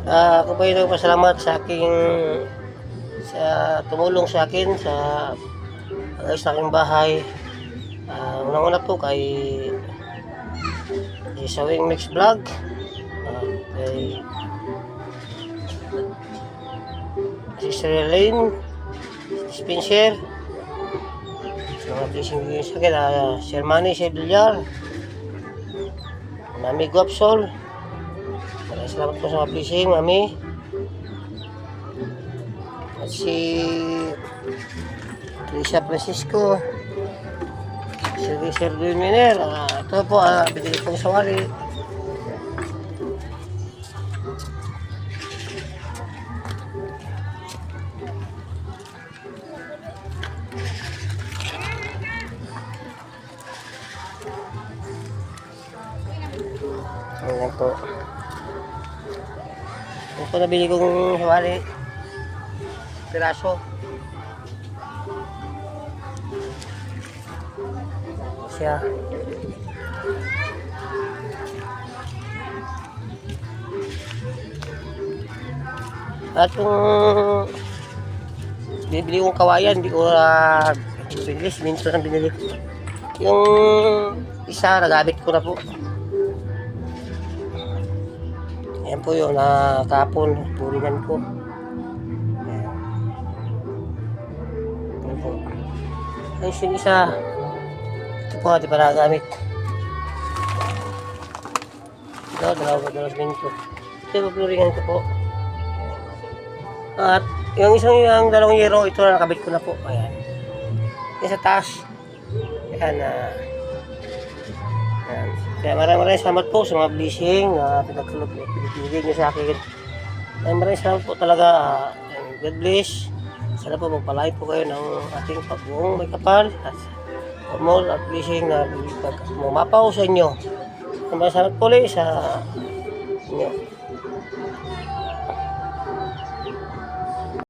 Ako po ay nagpasalamat sa tumulong sa akin sa pag-ayos sa aking bahay. Unang-una po kay Sawing Mix Vlog, kay Sister Elaine Spencer, sa mga blessing bigyan sa akin, Sir Manny Sir Villar, Mami Guapsol. Maraming salamat po sa mga blessing, Mami. At si Trisha Francisco, Sir Luis Miner, ito po, binili pong sawari. Ayan po. Ito po nabili kong sawari. Piraso. Siya. At yung bibili kong kawayan, hindi ko bilis, minto nang binili. Yung isa, nagamit ko na po. Ayan po yun, kahapon, turingan ko. Ayan po. Ayun yung isa. Ito po, di pa nagagamit. Ito, dalawang minto. Ito yung turingan ko po. At yung dalawang yero, ito na nakabit ko na po. Ayan. Yan sa taas. Ayan. Ayan. Kaya maraming salamat po sa mga blessing na pinagpili nyo sa akin. Maraming salamat po talaga. God bless. Sana po magpalain po kayo ng ating pagbuong may kapal. At more at blessing na mapapaw sa inyo. Maraming salamat po ulit sa inyo.